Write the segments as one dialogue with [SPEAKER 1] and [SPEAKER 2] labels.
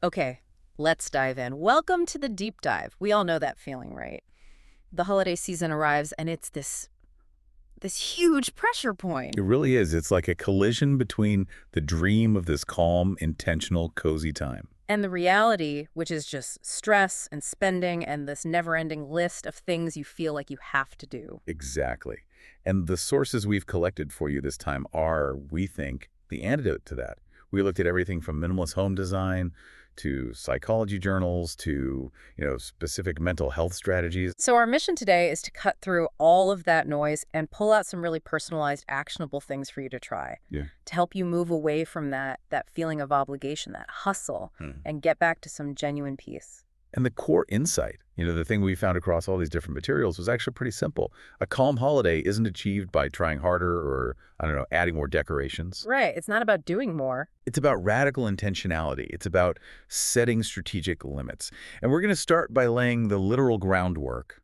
[SPEAKER 1] Okay, let's dive in. Welcome to the deep dive. We all know that feeling, right? The holiday season arrives and it's this huge pressure point.
[SPEAKER 2] It really is. It's like a collision between the dream of this calm, intentional, cozy time.
[SPEAKER 1] And the reality, which is just stress and spending and this never-ending list of things you feel like you have to do.
[SPEAKER 2] Exactly. And the sources we've collected for you this time are, we think, the antidote to that. We looked at everything from minimalist home design to psychology journals to, specific mental health strategies.
[SPEAKER 1] So our mission today is to cut through all of that noise and pull out some really personalized, actionable things for you to try
[SPEAKER 2] Yeah.
[SPEAKER 1] to help you move away from that feeling of obligation, that hustle, and get back to some genuine peace.
[SPEAKER 2] And the core insight, the thing we found across all these different materials was actually pretty simple. A calm holiday isn't achieved by trying harder or, adding more decorations.
[SPEAKER 1] Right. It's not about doing more.
[SPEAKER 2] It's about radical intentionality. It's about setting strategic limits. And we're going to start by laying the literal groundwork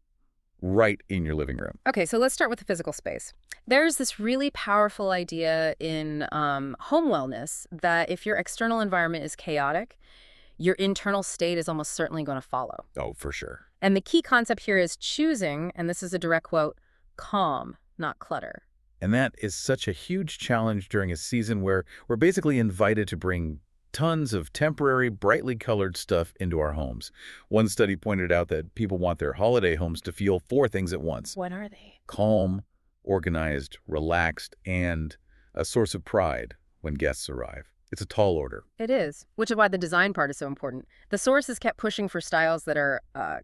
[SPEAKER 2] right in your living room.
[SPEAKER 1] Okay, so let's start with the physical space. There's this really powerful idea in home wellness that if your external environment is chaotic, your internal state is almost certainly going to follow.
[SPEAKER 2] Oh, for sure.
[SPEAKER 1] And the key concept here is choosing, and this is a direct quote, calm, not clutter.
[SPEAKER 2] And that is such a huge challenge during a season where we're basically invited to bring tons of temporary, brightly colored stuff into our homes. One study pointed out that people want their holiday homes to feel four things at once:
[SPEAKER 1] What are they?
[SPEAKER 2] calm, organized, relaxed, and a source of pride when guests arrive. It's a tall order.
[SPEAKER 1] It is, which is why the design part is so important. The sources kept pushing for styles that are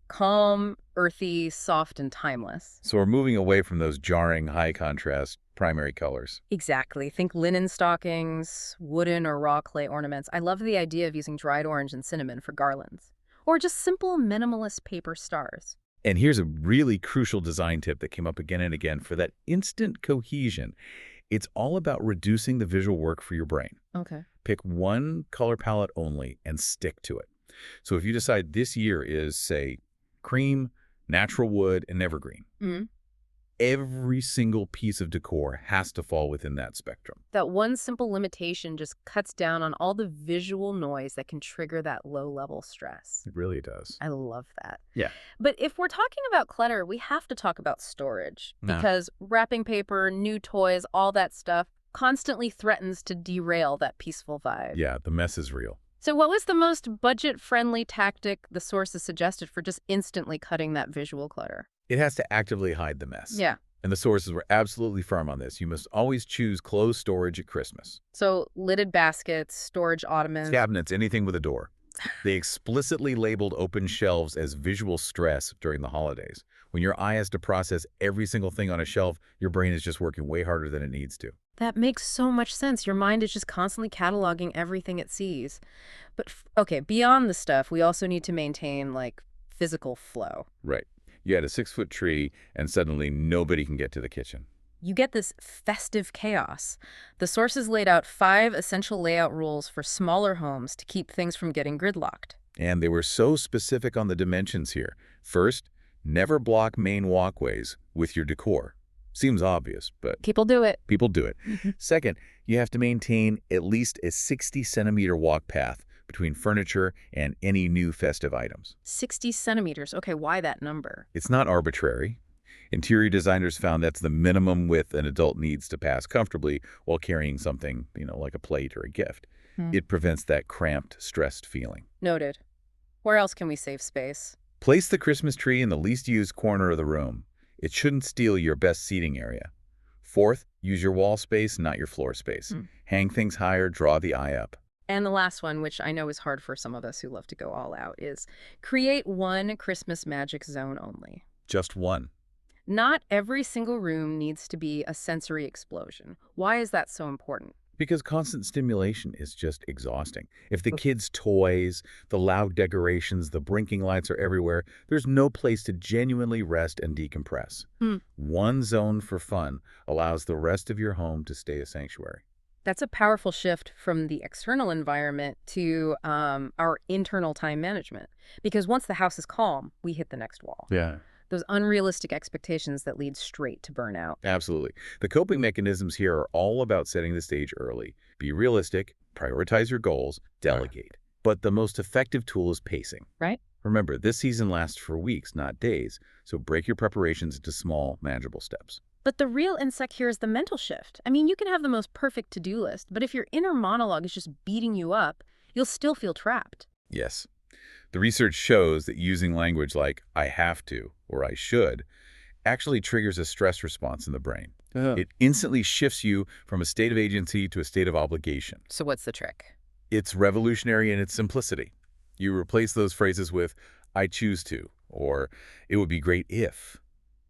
[SPEAKER 1] calm, earthy, soft, and timeless.
[SPEAKER 2] So we're moving away from those jarring, high-contrast primary colors.
[SPEAKER 1] Exactly. Think linen stockings, wooden or raw clay ornaments. I love the idea of using dried orange and cinnamon for garlands. Or just simple minimalist paper stars.
[SPEAKER 2] And here's a really crucial design tip that came up again and again for that instant cohesion. It's all about reducing the visual work for your brain.
[SPEAKER 1] Okay.
[SPEAKER 2] Pick one color palette only and stick to it. So if you decide this year is, say, cream, natural wood, and evergreen, every single piece of decor has to fall within that spectrum.
[SPEAKER 1] That one simple limitation just cuts down on all the visual noise that can trigger that low-level stress.
[SPEAKER 2] It really does.
[SPEAKER 1] I love that.
[SPEAKER 2] Yeah.
[SPEAKER 1] But if we're talking about clutter, we have to talk about storage. Because wrapping paper, new toys, all that stuff constantly threatens to derail that peaceful vibe.
[SPEAKER 2] Yeah, the mess is real.
[SPEAKER 1] So what was the most budget-friendly tactic the sources suggested for just instantly cutting that visual clutter?
[SPEAKER 2] It has to actively hide the mess.
[SPEAKER 1] Yeah.
[SPEAKER 2] And the sources were absolutely firm on this. You must always choose closed storage at Christmas.
[SPEAKER 1] So lidded baskets, storage ottomans.
[SPEAKER 2] Cabinets, anything with a door. They explicitly labeled open shelves as visual stress during the holidays. When your eye has to process every single thing on a shelf, your brain is just working way harder than it needs to.
[SPEAKER 1] That makes so much sense. Your mind is just constantly cataloging everything it sees. But, okay, beyond the stuff, we also need to maintain, physical flow.
[SPEAKER 2] Right. You had a 6-foot tree, and suddenly nobody can get to the kitchen.
[SPEAKER 1] You get this festive chaos. The sources laid out 5 essential layout rules for smaller homes to keep things from getting gridlocked.
[SPEAKER 2] And they were so specific on the dimensions here. First, never block main walkways with your decor. Seems obvious, but
[SPEAKER 1] People do it.
[SPEAKER 2] people do it. Second, you have to maintain at least a 60-centimeter walk path between furniture and any new festive items.
[SPEAKER 1] 60 centimeters. Okay, why that number?
[SPEAKER 2] It's not arbitrary. Interior designers found that's the minimum width an adult needs to pass comfortably while carrying something, like a plate or a gift. It prevents that cramped, stressed feeling.
[SPEAKER 1] Noted. Where else can we save space?
[SPEAKER 2] Place the Christmas tree in the least used corner of the room. It shouldn't steal your best seating area. Fourth, use your wall space, not your floor space. Hang things higher, draw the eye up.
[SPEAKER 1] And the last one, which I know is hard for some of us who love to go all out, is create one Christmas magic zone only.
[SPEAKER 2] Just one.
[SPEAKER 1] Not every single room needs to be a sensory explosion. Why is that so important?
[SPEAKER 2] Because constant stimulation is just exhausting. If the kids' toys, the loud decorations, the blinking lights are everywhere, there's no place to genuinely rest and decompress. One zone for fun allows the rest of your home to stay a sanctuary.
[SPEAKER 1] That's a powerful shift from the external environment to our internal time management. Because once the house is calm, we hit the next wall.
[SPEAKER 2] Yeah.
[SPEAKER 1] Those unrealistic expectations that lead straight to burnout.
[SPEAKER 2] Absolutely. The coping mechanisms here are all about setting the stage early. Be realistic, prioritize your goals, delegate. But the most effective tool is pacing.
[SPEAKER 1] Right?
[SPEAKER 2] Remember, this season lasts for weeks, not days, so break your preparations into small, manageable steps.
[SPEAKER 1] But the real insight here is the mental shift. I mean, you can have the most perfect to-do list, but if your inner monologue is just beating you up, you'll still feel trapped.
[SPEAKER 2] Yes. The research shows that using language like I have to or I should actually triggers a stress response in the brain. It instantly shifts you from a state of agency to a state of obligation.
[SPEAKER 1] So what's the trick?
[SPEAKER 2] It's revolutionary in its simplicity. You replace those phrases with I choose to or it would be great if.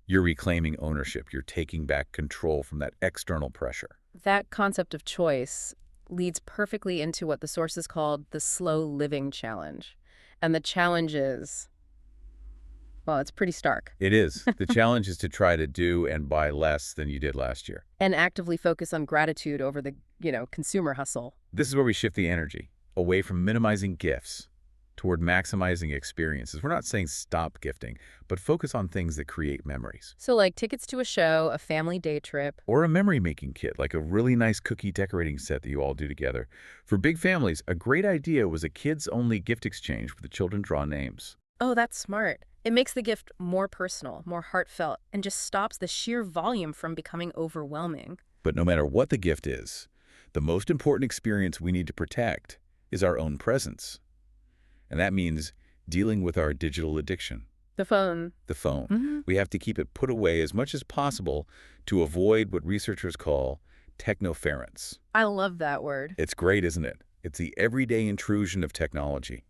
[SPEAKER 2] You're reclaiming ownership. You're taking back control from that external pressure.
[SPEAKER 1] That concept of choice leads perfectly into what the sources called the slow living challenge. And the challenge is, well, it's pretty stark.
[SPEAKER 2] It is. The challenge is to try to do and buy less than you did last year.
[SPEAKER 1] And actively focus on gratitude over the, consumer hustle.
[SPEAKER 2] This is where we shift the energy away from minimizing gifts toward maximizing experiences. We're not saying stop gifting, but focus on things that create memories.
[SPEAKER 1] So like tickets to a show, a family day trip.
[SPEAKER 2] Or a memory-making kit, like a really nice cookie decorating set that you all do together. For big families, a great idea was a kids-only gift exchange where the children draw names.
[SPEAKER 1] Oh, that's smart. It makes the gift more personal, more heartfelt, and just stops the sheer volume from becoming overwhelming.
[SPEAKER 2] But no matter what the gift is, the most important experience we need to protect is our own presence. And that means dealing with our digital addiction.
[SPEAKER 1] The phone.
[SPEAKER 2] The phone. We have to keep it put away as much as possible to avoid what researchers call technoference.
[SPEAKER 1] I love that word.
[SPEAKER 2] It's great, isn't it? It's the everyday intrusion of technology.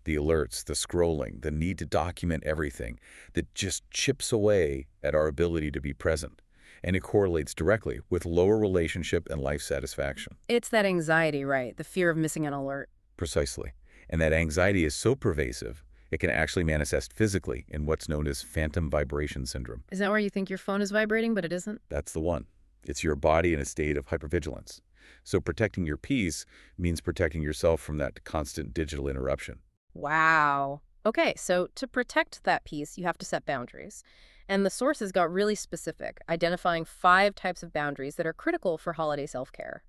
[SPEAKER 2] The alerts, the scrolling, the need to document everything that just chips away at our ability to be present. And it correlates directly with lower relationship and life satisfaction.
[SPEAKER 1] It's that anxiety, right? The fear of missing an alert.
[SPEAKER 2] Precisely. And that anxiety is so pervasive, it can actually manifest physically in what's known as phantom vibration syndrome.
[SPEAKER 1] Is that where you think your phone is vibrating, but it isn't?
[SPEAKER 2] That's the one. It's your body in a state of hypervigilance. So protecting your peace means protecting yourself from that constant digital interruption.
[SPEAKER 1] Wow. Okay, so to protect that peace, you have to set boundaries. And the sources got really specific, identifying 5 types of boundaries that are critical for holiday self-care.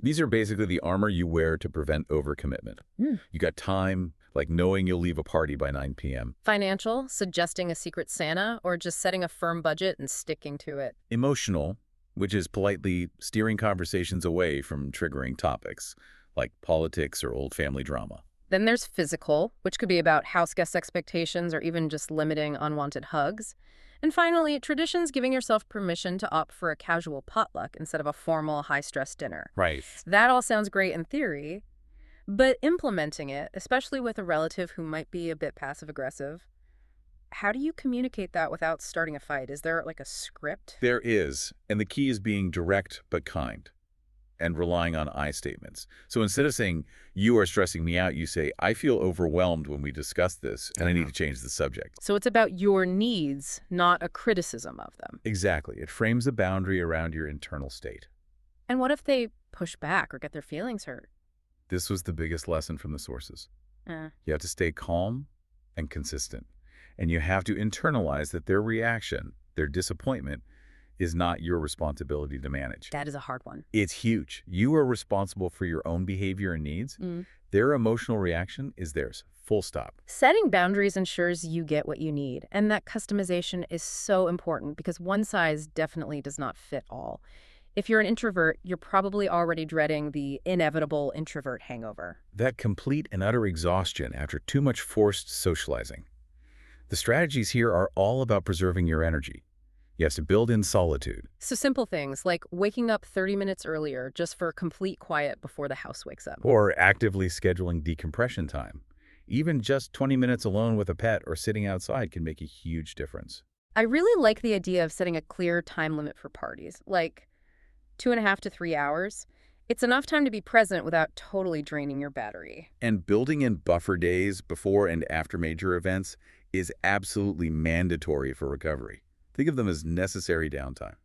[SPEAKER 2] These are basically the armor you wear to prevent overcommitment. You got time, like knowing you'll leave a party by 9 p.m.
[SPEAKER 1] Financial, suggesting a secret Santa, or just setting a firm budget and sticking to it.
[SPEAKER 2] Emotional, which is politely steering conversations away from triggering topics, like politics or old family drama.
[SPEAKER 1] Then there's physical, which could be about house guest expectations or even just limiting unwanted hugs. And finally, traditions, giving yourself permission to opt for a casual potluck instead of a formal, high-stress dinner.
[SPEAKER 2] Right.
[SPEAKER 1] That all sounds great in theory, but implementing it, especially with a relative who might be a bit passive-aggressive, how do you communicate that without starting a fight? Is there like a script?
[SPEAKER 2] There is, and the key is being direct but kind and relying on I statements. So instead of saying, you are stressing me out, you say, I feel overwhelmed when we discuss this, and I need to change the subject.
[SPEAKER 1] So it's about your needs, not a criticism of them.
[SPEAKER 2] Exactly. It frames a boundary around your internal state.
[SPEAKER 1] And what if they push back or get their feelings hurt?
[SPEAKER 2] This was the biggest lesson from the sources. You have to stay calm and consistent. And you have to internalize that their reaction, their disappointment, is not your responsibility to manage.
[SPEAKER 1] That is a hard one.
[SPEAKER 2] It's huge. You are responsible for your own behavior and needs. Their emotional reaction is theirs. Full stop.
[SPEAKER 1] Setting boundaries ensures you get what you need. And that customization is so important because one size definitely does not fit all. If you're an introvert, you're probably already dreading the inevitable introvert hangover.
[SPEAKER 2] That complete and utter exhaustion after too much forced socializing. The strategies here are all about preserving your energy. You have to build in solitude.
[SPEAKER 1] So simple things like waking up 30 minutes earlier just for complete quiet before the house wakes up.
[SPEAKER 2] Or actively scheduling decompression time. Even just 20 minutes alone with a pet or sitting outside can make a huge difference.
[SPEAKER 1] I really like the idea of setting a clear time limit for parties, like 2.5 to 3 hours. It's enough time to be present without totally draining your battery.
[SPEAKER 2] And building in buffer days before and after major events is absolutely mandatory for recovery. Think of them as necessary downtime.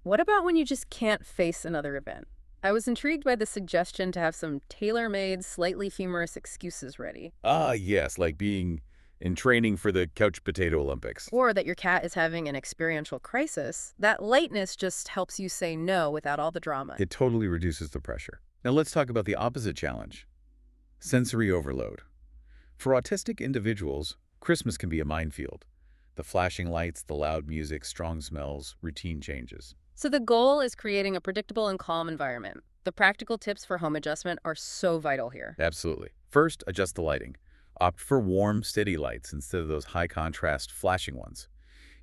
[SPEAKER 1] What about when you just can't face another event? I was intrigued by the suggestion to have some tailor-made, slightly humorous excuses ready.
[SPEAKER 2] Ah, yes, like being in training for the couch potato Olympics.
[SPEAKER 1] Or that your cat is having an experiential crisis. That lightness just helps you say no without all the drama.
[SPEAKER 2] It totally reduces the pressure. Now let's talk about the opposite challenge. Sensory overload. For autistic individuals, Christmas can be a minefield. The flashing lights, the loud music, strong smells, routine changes.
[SPEAKER 1] So the goal is creating a predictable and calm environment. The practical tips for home adjustment are so vital here.
[SPEAKER 2] Absolutely. First, adjust the lighting. Opt for warm, steady lights instead of those high-contrast, flashing ones.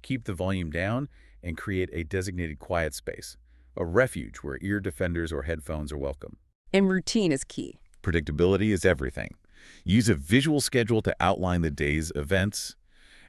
[SPEAKER 2] Keep the volume down and create a designated quiet space, a refuge where ear defenders or headphones are welcome.
[SPEAKER 1] And routine is key.
[SPEAKER 2] Predictability is everything. Use a visual schedule to outline the day's events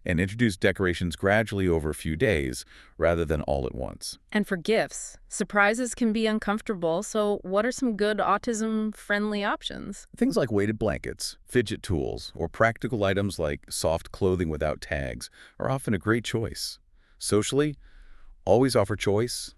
[SPEAKER 2] and introduce decorations gradually over a few days rather than all at once.
[SPEAKER 1] And for gifts, surprises can be uncomfortable, so what are some good autism-friendly options?
[SPEAKER 2] Things like weighted blankets, fidget tools, or practical items like soft clothing without tags are often a great choice. Socially, always offer choice,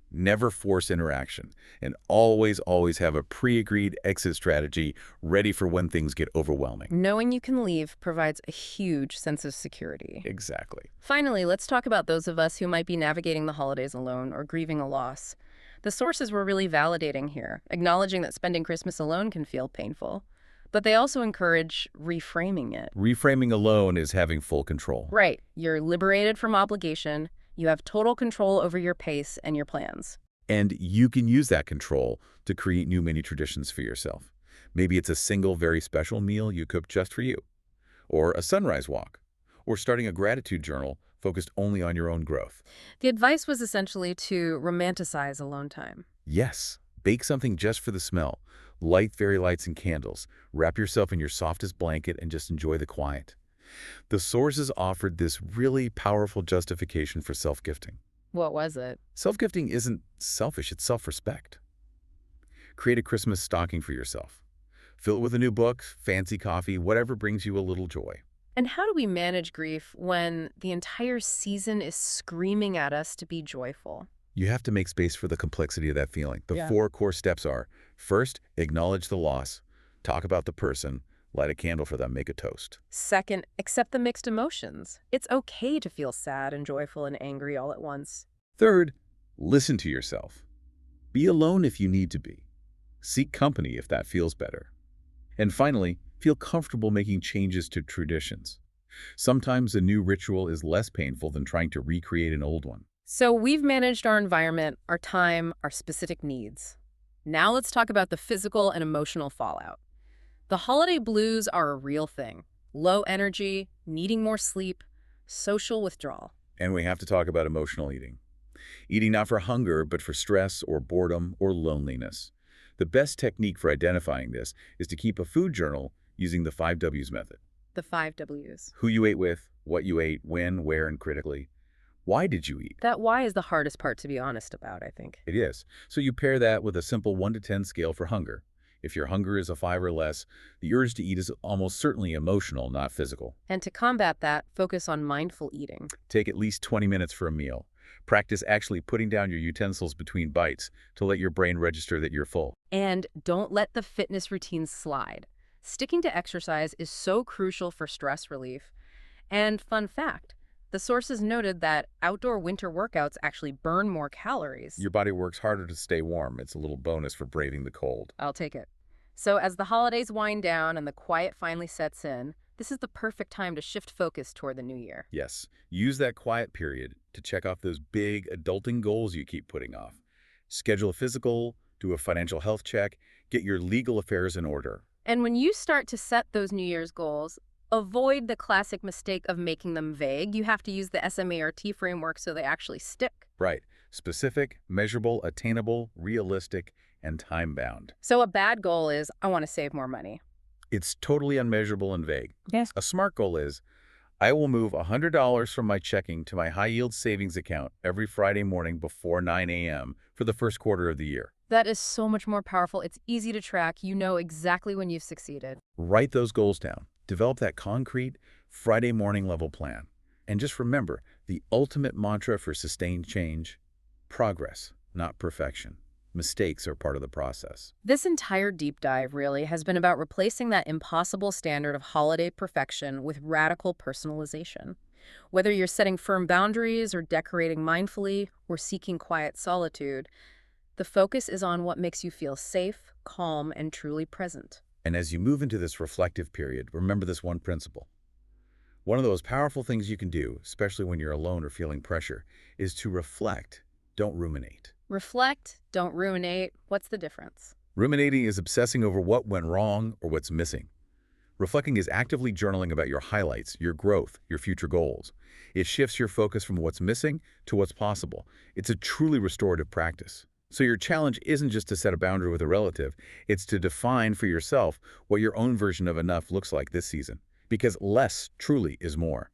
[SPEAKER 2] never force interaction, and always have a pre-agreed exit strategy ready for when things get overwhelming.
[SPEAKER 1] Knowing you can leave provides a huge sense of security.
[SPEAKER 2] Exactly.
[SPEAKER 1] Finally, let's talk about those of us who might be navigating the holidays alone or grieving a loss. The sources were really validating here, acknowledging that spending Christmas alone can feel painful. But they also encourage reframing it.
[SPEAKER 2] Reframing alone is having full control.
[SPEAKER 1] Right. You're liberated from obligation. You have total control over your pace and your plans.
[SPEAKER 2] And you can use that control to create new mini traditions for yourself. Maybe it's a single, very special meal you cook just for you, or a sunrise walk, or starting a gratitude journal focused only on your own growth.
[SPEAKER 1] The advice was essentially to romanticize alone time.
[SPEAKER 2] Yes, bake something just for the smell. Light fairy lights and candles. Wrap yourself in your softest blanket and just enjoy the quiet. The sources offered this really powerful justification for self-gifting.
[SPEAKER 1] What was it?
[SPEAKER 2] Self-gifting isn't selfish, it's self-respect. Create a Christmas stocking for yourself. Fill it with a new book, fancy coffee, whatever brings you a little joy.
[SPEAKER 1] And how do we manage grief when the entire season is screaming at us to be joyful?
[SPEAKER 2] You have to make space for the complexity of that feeling. The
[SPEAKER 1] Yeah.
[SPEAKER 2] 4 core steps are, first, acknowledge the loss. Talk about the person. Light a candle for them. Make a toast.
[SPEAKER 1] Second, accept the mixed emotions. It's okay to feel sad and joyful and angry all at once.
[SPEAKER 2] Third, listen to yourself. Be alone if you need to be. Seek company if that feels better. And finally, feel comfortable making changes to traditions. Sometimes a new ritual is less painful than trying to recreate an old one.
[SPEAKER 1] So we've managed our environment, our time, our specific needs. Now let's talk about the physical and emotional fallout. The holiday blues are a real thing. Low energy, needing more sleep, social withdrawal.
[SPEAKER 2] And we have to talk about emotional eating. Eating not for hunger, but for stress or boredom or loneliness. The best technique for identifying this is to keep a food journal using the 5 W's method.
[SPEAKER 1] The 5 W's.
[SPEAKER 2] Who you ate with, what you ate, when, where, and critically. Why did you eat?
[SPEAKER 1] That why is the hardest part to be honest about, I think.
[SPEAKER 2] It is. So you pair that with a simple 1 to 10 scale for hunger. If your hunger is a 5 or less, the urge to eat is almost certainly emotional, not physical.
[SPEAKER 1] And to combat that, focus on mindful eating.
[SPEAKER 2] Take at least 20 minutes for a meal. Practice actually putting down your utensils between bites to let your brain register that you're full.
[SPEAKER 1] And don't let the fitness routines slide. Sticking to exercise is so crucial for stress relief. And fun fact, the sources noted that outdoor winter workouts actually burn more calories.
[SPEAKER 2] Your body works harder to stay warm. It's a little bonus for braving the cold.
[SPEAKER 1] I'll take it. So as the holidays wind down and the quiet finally sets in, this is the perfect time to shift focus toward the new year.
[SPEAKER 2] Yes, use that quiet period to check off those big adulting goals you keep putting off. Schedule a physical, do a financial health check, get your legal affairs in order.
[SPEAKER 1] And when you start to set those New Year's goals, avoid the classic mistake of making them vague. You have to use the SMART framework so they actually stick.
[SPEAKER 2] Right. Specific, measurable, attainable, realistic, and time-bound.
[SPEAKER 1] So a bad goal is, I want to save more money.
[SPEAKER 2] It's totally unmeasurable and vague.
[SPEAKER 1] Yes.
[SPEAKER 2] A smart goal is, I will move $100 from my checking to my high-yield savings account every Friday morning before 9 a.m. for the first quarter of the year.
[SPEAKER 1] That is so much more powerful. It's easy to track. You know exactly when you've succeeded.
[SPEAKER 2] Write those goals down. Develop that concrete Friday morning level plan. And just remember, the ultimate mantra for sustained change, progress, not perfection. Mistakes are part of the process.
[SPEAKER 1] This entire deep dive really has been about replacing that impossible standard of holiday perfection with radical personalization. Whether you're setting firm boundaries or decorating mindfully or seeking quiet solitude, the focus is on what makes you feel safe, calm, and truly present.
[SPEAKER 2] And as you move into this reflective period, remember this one principle. One of those powerful things you can do, especially when you're alone or feeling pressure, is to reflect, don't ruminate.
[SPEAKER 1] Reflect, don't ruminate. What's the difference?
[SPEAKER 2] Ruminating is obsessing over what went wrong or what's missing. Reflecting is actively journaling about your highlights, your growth, your future goals. It shifts your focus from what's missing to what's possible. It's a truly restorative practice. So your challenge isn't just to set a boundary with a relative, it's to define for yourself what your own version of enough looks like this season. Because less truly is more.